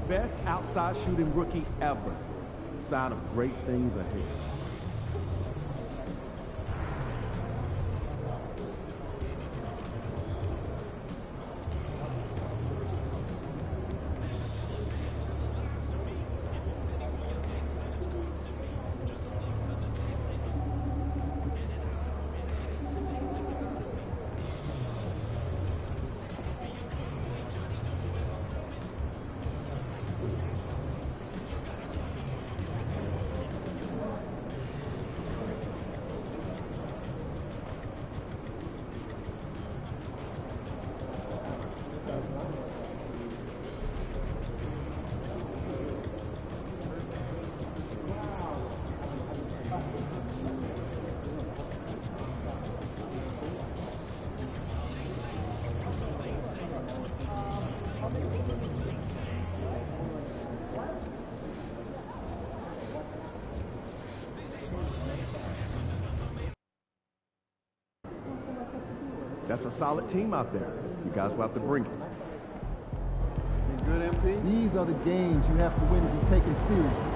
best outside shooting rookie ever. Sign of great things ahead. That's a solid team out there. You guys will have to bring it. Good, MP? These are the games you have to win to be taken seriously.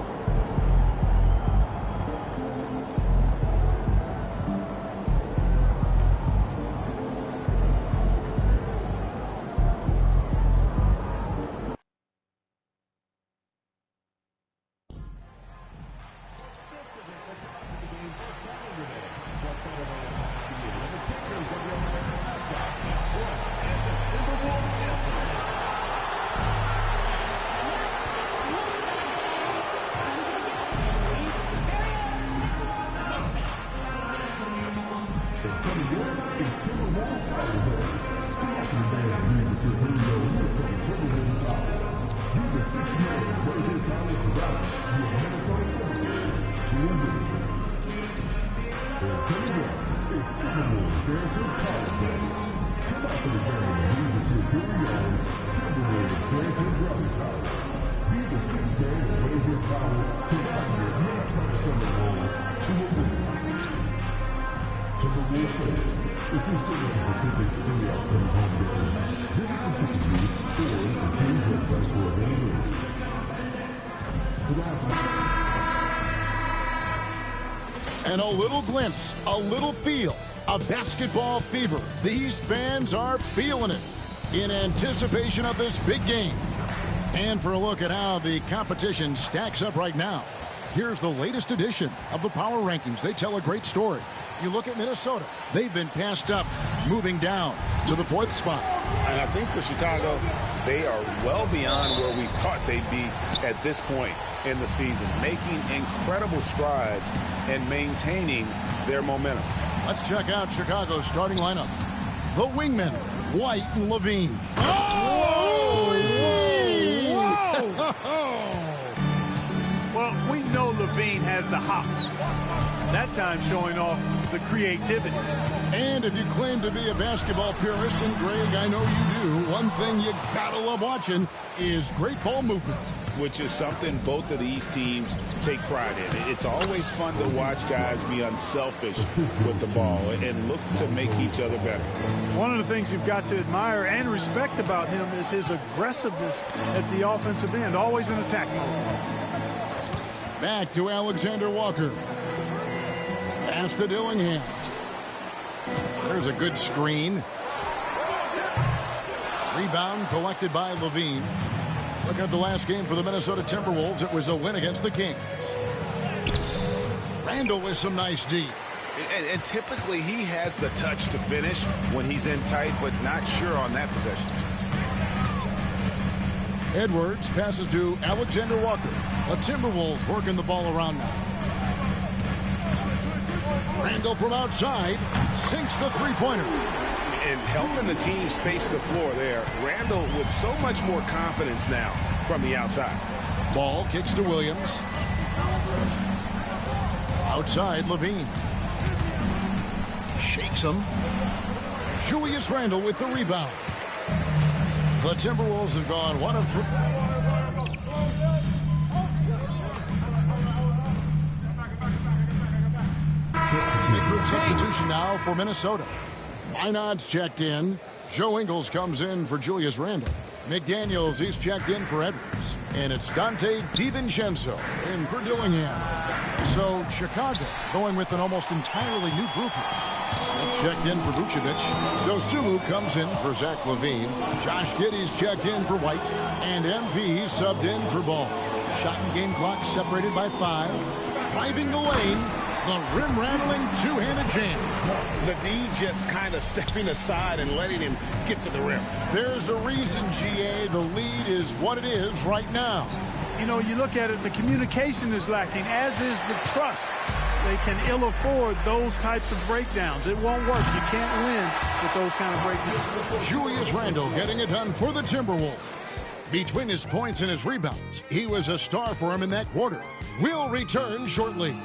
And a little glimpse, a little feel of basketball fever. These fans are feeling it in anticipation of this big game. And for a look at how the competition stacks up right now, here's the latest edition of the Power Rankings. They tell a great story. You look at Minnesota. They've been passed up, moving down to the 4th spot. And I think for Chicago, they are well beyond where we thought they'd be at this point in the season, making incredible strides and maintaining their momentum. Let's check out Chicago's starting lineup. The wingmen, White and Levine. Oh! Whoa! Well, we know Levine has the hops. That time showing off the creativity. And if you claim to be a basketball purist, and Greg, I know you do, one thing you gotta love watching is great ball movement. Which is something both of these teams take pride in. It's always fun to watch guys be unselfish with the ball and look to make each other better. One of the things you've got to admire and respect about him is his aggressiveness at the offensive end, always in attack mode. Back to Alexander Walker. Pass to Dillingham. There's a good screen. Rebound collected by Levine. Looking at the last game for the Minnesota Timberwolves, it was a win against the Kings. Randall with some nice D. And typically he has the touch to finish when he's in tight, but not sure on that possession. Edwards passes to Alexander Walker. The Timberwolves working the ball around now. Randall from outside sinks the three-pointer. And helping the team space the floor there. Randall with so much more confidence now from the outside. Ball kicks to Williams. Outside, Levine. Shakes him. Julius Randle with the rebound. The Timberwolves have gone 1 of 3. Substitution now for Minnesota. Minot's checked in. Joe Ingles comes in for Julius Randle. McDaniels, he's checked in for Edwards. And it's Dante DiVincenzo in for Dillingham. So Chicago going with an almost entirely new group here. Smith checked in for Vucevic. Dosunmu comes in for Zach LaVine. Josh Giddey's checked in for White. And MP subbed in for Ball. Shot and game clock separated by 5. Driving the lane. The rim-rattling two-handed jam. The D just kind of stepping aside and letting him get to the rim. There's a reason, GA, the lead is what it is right now. You know, you look at it, the communication is lacking, as is the trust. They can ill afford those types of breakdowns. It won't work. You can't win with those kind of breakdowns. Julius Randle getting it done for the Timberwolves. Between his points and his rebounds, he was a star for him in that quarter. We'll return shortly.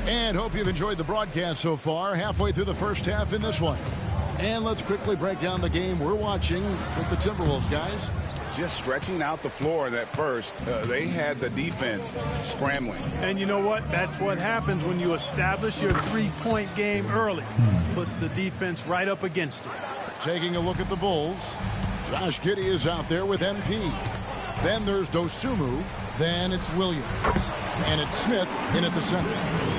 And hope you've enjoyed the broadcast so far. Halfway through the first half in this one. And let's quickly break down the game we're watching with the Timberwolves, guys. Just stretching out the floor that first. They had the defense scrambling. And you know what? That's what happens when you establish your three-point game early. Puts the defense right up against it. Taking a look at the Bulls. Josh Giddey is out there with MP. Then there's Dosunmu. Then it's Williams. And it's Smith in at the center.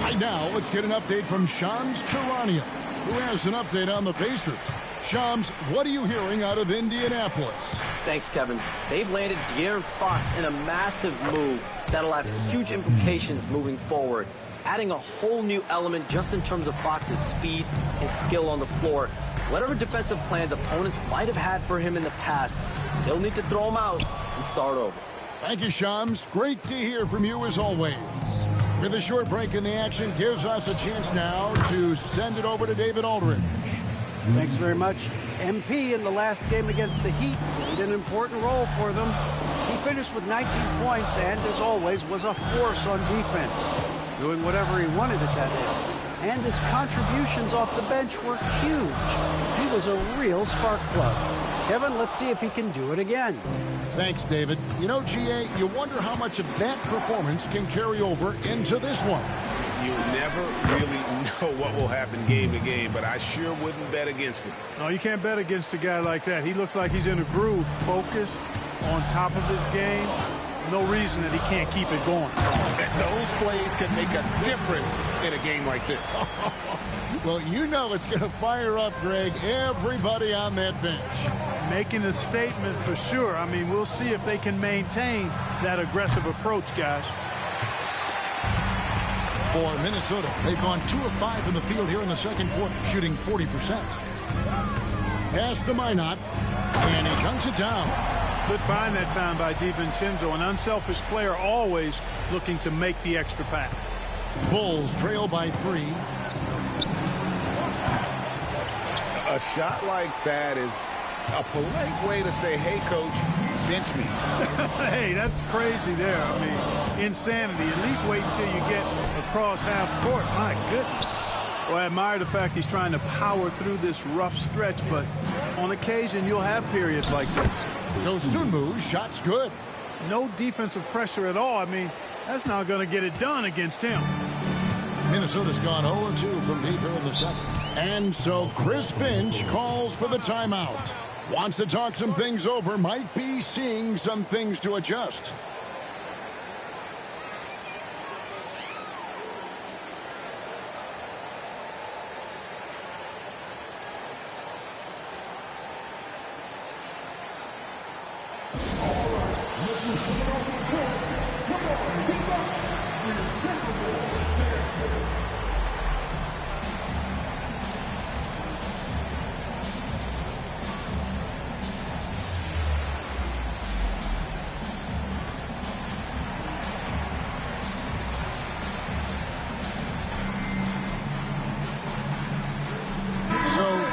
Right now, let's get an update from Shams Charania, who has an update on the Pacers. Shams, what are you hearing out of Indianapolis? Thanks, Kevin. They've landed De'Aaron Fox in a massive move that'll have huge implications moving forward, adding a whole new element just in terms of Fox's speed and skill on the floor. Whatever defensive plans opponents might have had for him in the past, they'll need to throw him out and start over. Thank you, Shams. Great to hear from you as always. With a short break in the action, gives us a chance now to send it over to David Aldridge. Thanks very much. MP in the last game against the Heat played an important role for them. He finished with 19 points and, as always, was a force on defense, doing whatever he wanted at that end. And his contributions off the bench were huge. He was a real spark plug. Kevin, let's see if he can do it again. Thanks, David. You know, GA, you wonder how much of that performance can carry over into this one. You never really know what will happen game to game, but I sure wouldn't bet against it. No, you can't bet against a guy like that. He looks like he's in a groove, focused, on top of his game. No reason that he can't keep it going. Those plays can make a difference in a game like this. Well, you know it's going to fire up, Greg, everybody on that bench. Making a statement for sure. I mean, we'll see if they can maintain that aggressive approach, guys. For Minnesota, they've gone 2 of 5 in the field here in the second quarter, shooting 40%. Pass to Minot, and he dunks it down. Good find that time by DiVincenzo, an unselfish player always looking to make the extra pass. Bulls trail by 3. A shot like that is a polite way to say, hey, coach, bench me. Hey, that's crazy there. I mean, insanity. At least wait until you get across half court. My goodness. Well, I admire the fact he's trying to power through this rough stretch, but on occasion you'll have periods like this. Dosunmu, shot's good. No defensive pressure at all. I mean, that's not going to get it done against him. Minnesota's gone 0-2 from deep here in the second. And so Chris Finch calls for the timeout. Wants to talk some things over, might be seeing some things to adjust.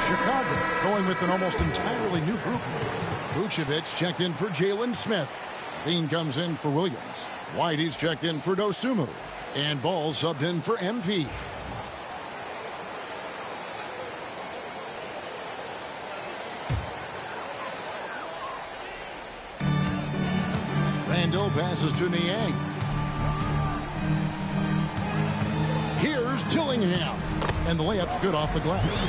Chicago going with an almost entirely new group. Vucevic checked in for Jalen Smith. Bean comes in for Williams. Whitey's checked in for Dosunmu. And Ball subbed in for MP. Randle passes to Niang. Here's Dillingham. And the layup's good off the glass.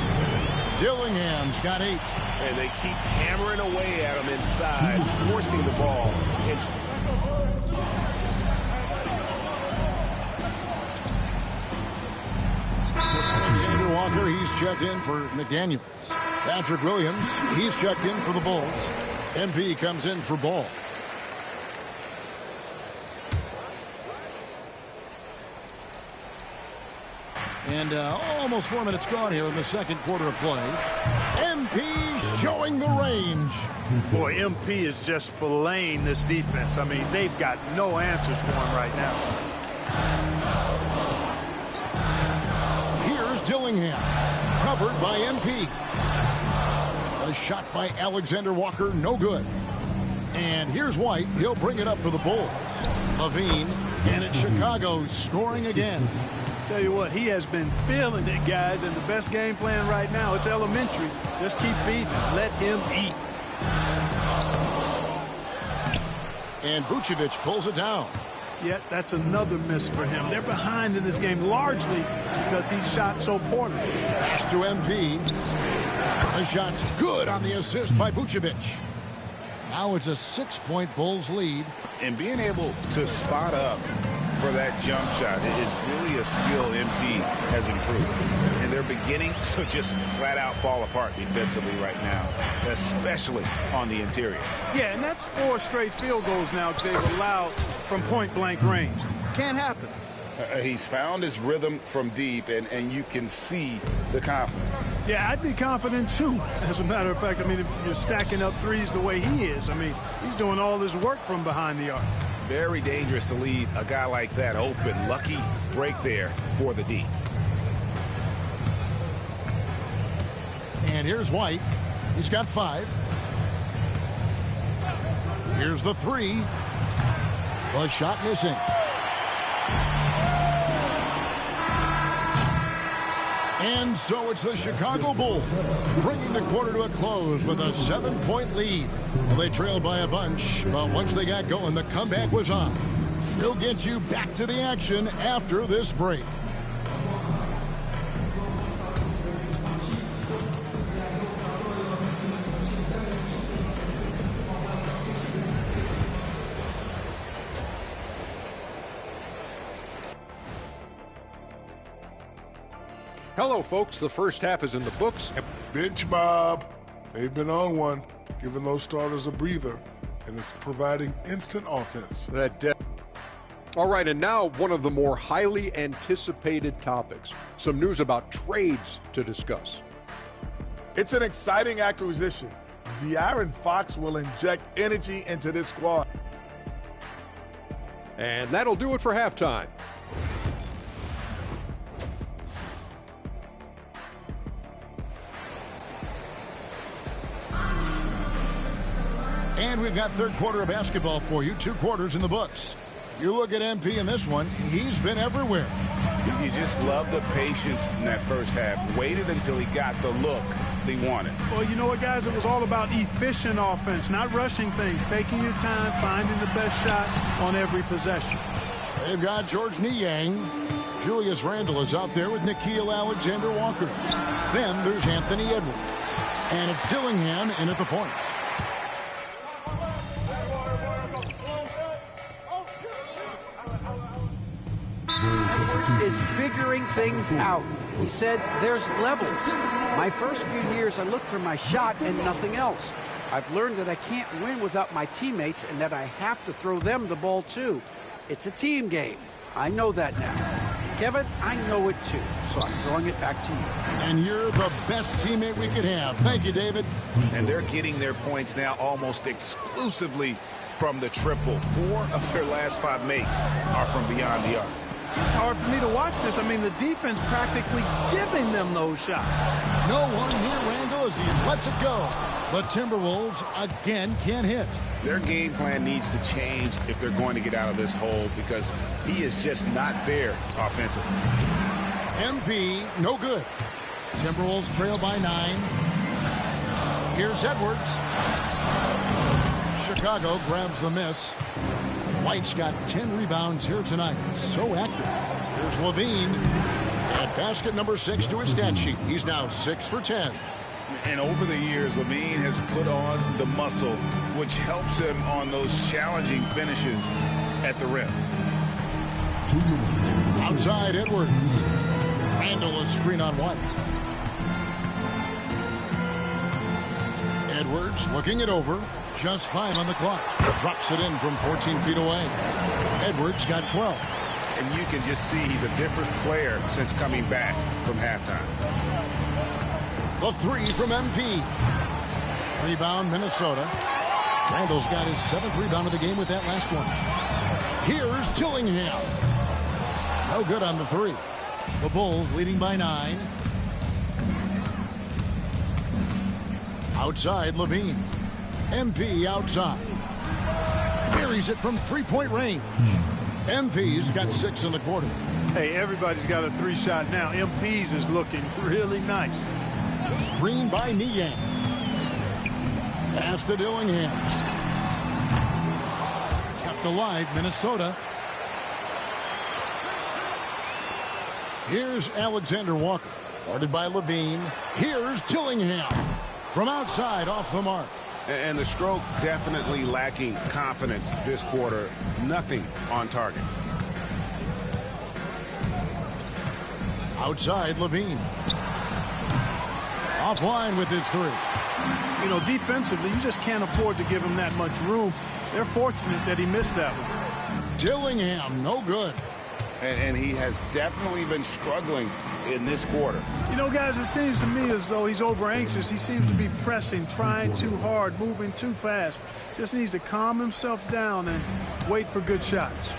Dillingham's got 8. And they keep hammering away at him inside, forcing the ball into... Alexander Walker, he's checked in for McDaniels. Patrick Williams, he's checked in for the Bulls. MP comes in for Ball. And almost 4 minutes gone here in the second quarter of play. MP showing the range. Boy, MP is just filleting this defense. I mean, they've got no answers for him right now. Here's Dillingham, covered by MP. A shot by Alexander Walker, no good. And here's White. He'll bring it up for the Bulls. Levine, and it's Chicago scoring again. Tell you what, he has been feeling it, guys, and the best game plan right now, it's elementary. Just keep feeding him. Let him eat. And Vucevic pulls it down. Yet that's another miss for him. They're behind in this game largely because he's shot so poorly. Pass to MP. The shot's good on the assist by Vucevic. Now it's a 6-point Bulls lead. And being able to spot up for that jump shot is really a skill MP has improved. And they're beginning to just flat out fall apart defensively right now, especially on the interior. Yeah, and that's 4 straight field goals now they've allowed from point-blank range. Can't happen. He's found his rhythm from deep, and you can see the confidence. Yeah, I'd be confident, too. As a matter of fact, I mean, if you're stacking up threes the way he is, I mean, he's doing all this work from behind the arc. Very dangerous to leave a guy like that open. Lucky break there for the D. And here's White. He's got 5. Here's the 3. The shot missing. And so it's the Chicago Bulls bringing the quarter to a close with a 7-point lead. Well, they trailed by a bunch, but once they got going, the comeback was on. We'll get you back to the action after this break. Hello, folks. The first half is in the books. Bench Bob. They've been on one, giving those starters a breather, and it's providing instant offense. All right, and now one of the more highly anticipated topics. Some news about trades to discuss. It's an exciting acquisition. De'Aaron Fox will inject energy into this squad. And that'll do it for halftime. And we've got third quarter of basketball for you. 2 quarters in the books. You look at MP in this one, he's been everywhere. You just love the patience in that first half. Waited until he got the look he wanted. Well, you know what, guys? It was all about efficient offense, not rushing things, taking your time, finding the best shot on every possession. They've got George Niang. Julius Randle is out there with Nickeil Alexander-Walker. Then there's Anthony Edwards. And it's Dillingham in at the point. Is figuring things out. He said there's levels. My first few years I looked for my shot and nothing else. I've learned that I can't win without my teammates and that I have to throw them the ball too. It's a team game. I know that now. Kevin, I know it too. So I'm throwing it back to you. And you're the best teammate we could have. Thank you, David. And they're getting their points now almost exclusively from the triple. 4 of their last 5 makes are from beyond the arc. It's hard for me to watch this. I mean, the defense practically giving them those shots. No one near Randle as he lets it go. The Timberwolves again can't hit. Their game plan needs to change if they're going to get out of this hole because he is just not there offensively. MP, no good. Timberwolves trail by 9. Here's Edwards. Chicago grabs the miss. White's got 10 rebounds here tonight. So active. Here's Levine. And basket number 6 to his stat sheet. He's now 6 for 10. And over the years, LaVine has put on the muscle, which helps him on those challenging finishes at the rim. Outside Edwards. Randall a screen on White. Edwards looking it over. Just 5 on the clock. Drops it in from 14 feet away. Edwards got 12. And you can just see he's a different player since coming back from halftime. The 3 from MP. Rebound, Minnesota. Randall's got his 7th rebound of the game with that last one. Here's Dillingham. No good on the 3. The Bulls leading by 9. Outside, LaVine. MP outside. Carries it from three-point range. MP's got 6 in the quarter. Hey, everybody's got a 3-shot now. MP's is looking really nice. Screen by Niang. Pass to Dillingham. Kept alive, Minnesota. Here's Alexander Walker. Guarded by LaVine. Here's Dillingham. From outside, off the mark. And the stroke definitely lacking confidence this quarter. Nothing on target. Outside, LaVine. Offline with his 3. You know, defensively, you just can't afford to give him that much room. They're fortunate that he missed that one. Dillingham, no good. And he has definitely been struggling in this quarter. You know, guys, it seems to me as though he's over anxious. He seems to be pressing, trying too hard, moving too fast. Just needs to calm himself down and wait for good shots.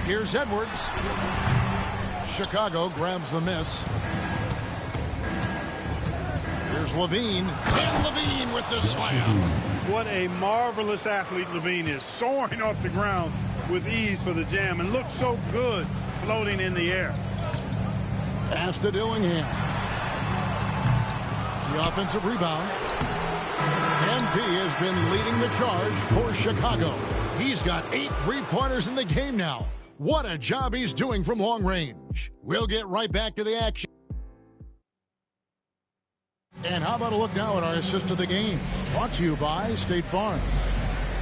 Here's Edwards. Chicago grabs the miss. Here's LaVine. And LaVine with the slam. What a marvelous athlete LaVine is, soaring off the ground with ease for the jam and looks so good floating in the air. Pass to Dillingham. The offensive rebound. MP has been leading the charge for Chicago. He's got 8 3-pointers in the game now. What a job he's doing from long range. We'll get right back to the action. And how about a look now at our assist of the game? Brought to you by State Farm.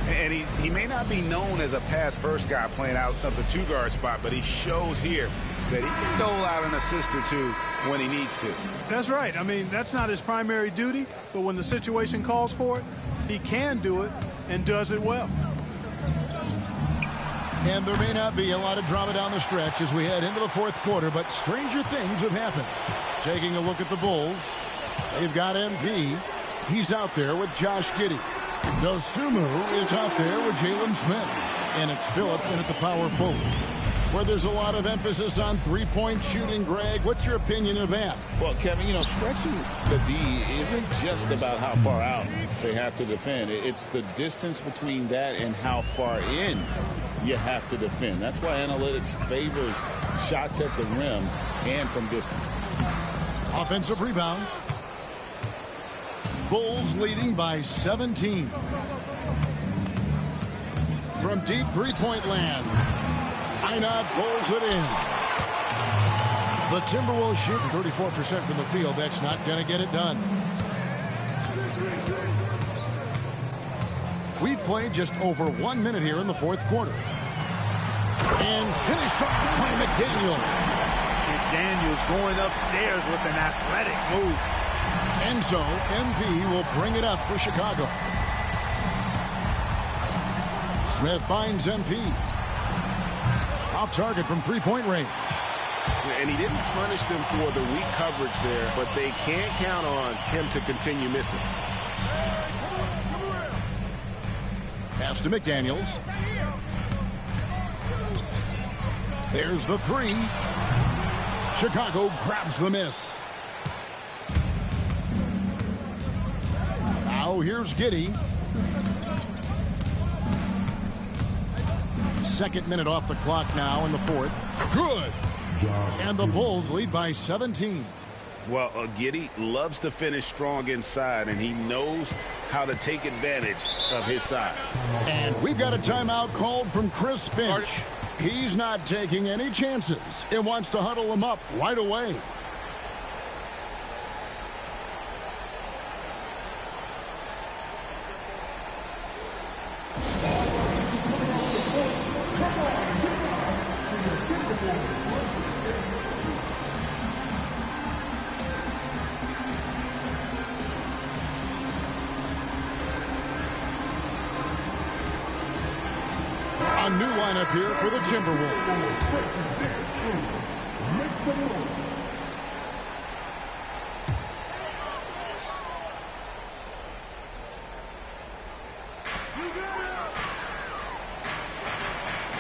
And he may not be known as a pass-first guy playing out of the 2-guard spot, but he shows here that he can dole out an assist or 2 when he needs to. That's right. I mean, that's not his primary duty, but when the situation calls for it, he can do it and does it well. And there may not be a lot of drama down the stretch as we head into the 4th quarter, but stranger things have happened. Taking a look at the Bulls, they've got MP. He's out there with Josh Giddey. Dosunmu is out there with Jalen Smith. And it's Phillips in at the power forward, where there's a lot of emphasis on 3-point shooting. Greg, what's your opinion of that? Well, Kevin, you know, stretching the D isn't just about how far out they have to defend. It's the distance between that and how far in you have to defend. That's why analytics favors shots at the rim and from distance. Offensive rebound. Bulls leading by 17. From deep 3-point land, Einat pulls it in. The Timberwolves shooting 34% from the field. That's not going to get it done. We played just over 1 minute here in the 4th quarter. And finished off by McDaniel. McDaniel's going upstairs with an athletic move. And so MP will bring it up for Chicago. Smith finds MP. Off target from 3-point range. And he didn't punish them for the weak coverage there, but they can't count on him to continue missing. Pass to McDaniels. There's the 3. Chicago grabs the miss. Now here's Giddey. 2nd minute off the clock now in the 4th. Good. And the Bulls lead by 17. Well, Giddey loves to finish strong inside, and he knows how to take advantage of his size. And we've got a timeout called from Chris Finch. He's not taking any chances and wants to huddle them up right away. A new lineup here for the Timberwolves.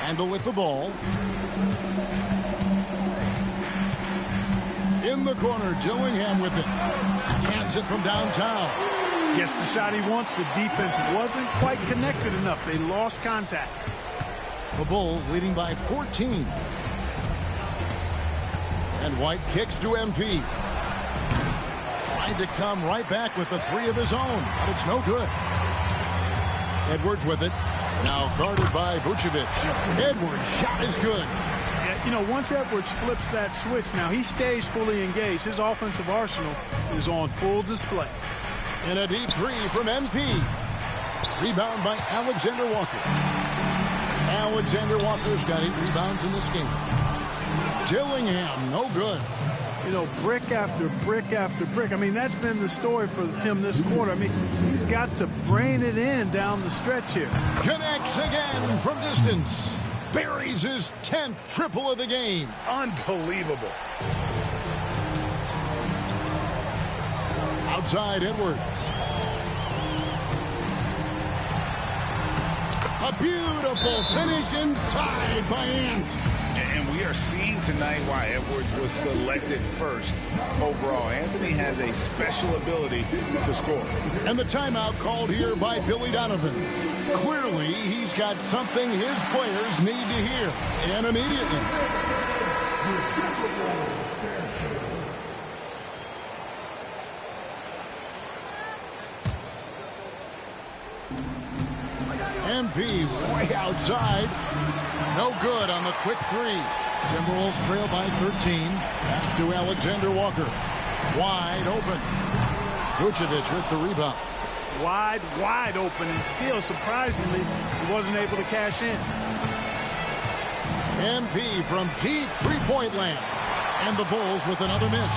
Handle with the ball. In the corner, Dillingham with it. Cans it from downtown. Gets the shot he wants. The defense wasn't quite connected enough. They lost contact. The Bulls leading by 14. And White kicks to MP. Trying to come right back with the three of his own, but it's no good. Edwards with it. Now guarded by Vucevic. Edwards' shot is good. Yeah, you know, once Edwards flips that switch, now he stays fully engaged. His offensive arsenal is on full display. And a deep three from MP. Rebound by Alexander Walker. Alexander Walker's got 8 rebounds in this game. Dillingham, no good. You know, brick after brick after brick. I mean, that's been the story for him this quarter. I mean, he's got to brain it in down the stretch here. Connects again from distance. Buries his 10th triple of the game. Unbelievable. Outside Edwards. A beautiful finish inside by Ant. And we are seeing tonight why Edwards was selected first overall. Anthony has a special ability to score. And the timeout called here by Billy Donovan. Clearly, he's got something his players need to hear, and immediately. MP way outside. No good on the quick three. Timberwolves trail by 13. Pass to Alexander Walker. Wide open. Vucevic with the rebound. Wide open, and still, surprisingly, he wasn't able to cash in. MP from deep three-point land. And the Bulls with another miss.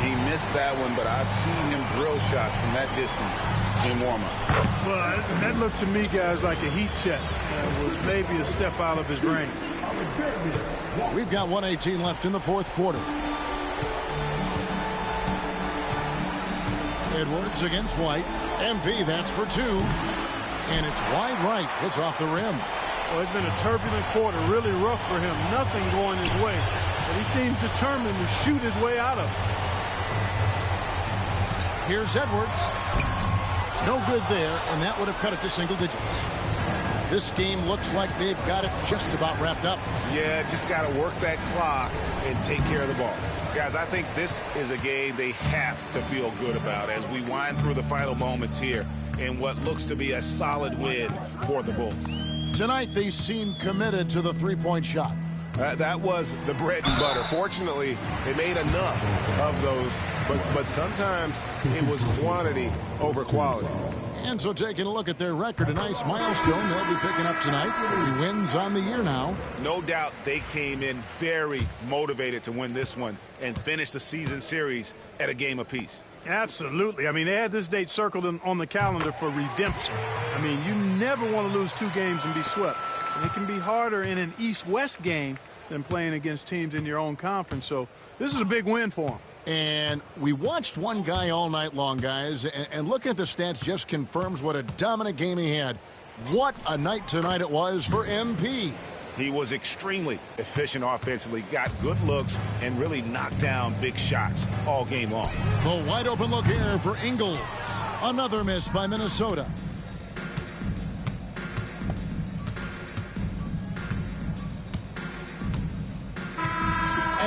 He missed that one, but I've seen him drill shots from that distance in warm-up. Well, that looked to me, guys, like a heat check. With maybe a step out of his range. We've got 1:18 left in the fourth quarter. Edwards against White. MP, that's for 2. And it's wide right. It's off the rim. Well, it's been a turbulent quarter, really rough for him. Nothing going his way. But he seems determined to shoot his way out of it. Here's Edwards. No good there, and that would have cut it to single digits. This game looks like they've got it just about wrapped up. Yeah, just got to work that clock and take care of the ball. Guys, I think this is a game they have to feel good about as we wind through the final moments here in what looks to be a solid win for the Bulls. Tonight, they seem committed to the three-point shot. That was the bread and butter. Fortunately, they made enough of those, but sometimes it was quantity over quality. And so taking a look at their record, a nice milestone they'll be picking up tonight. 3 wins on the year now. No doubt they came in very motivated to win this one and finish the season series at a game apiece. Absolutely. I mean, they had this date circled on the calendar for redemption. I mean, you never want to lose 2 games and be swept. And it can be harder in an East-West game than playing against teams in your own conference. So this is a big win for them. And we watched one guy all night long, guys, and looking at the stats just confirms what a dominant game he had. What a night tonight it was for MP. He was extremely efficient offensively, got good looks, and really knocked down big shots all game long. The wide open look here for Ingles. Another miss by Minnesota.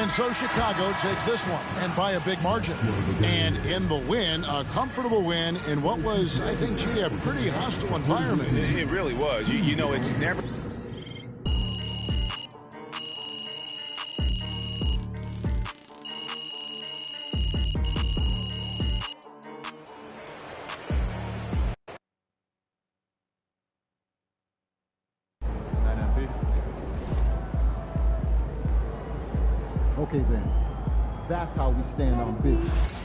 And so Chicago takes this one, and by a big margin. And in the win, a comfortable win in what was, I think, G, a pretty hostile environment. It really was. You know, it's never... Okay then, that's how we stand on business.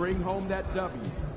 bring home that W.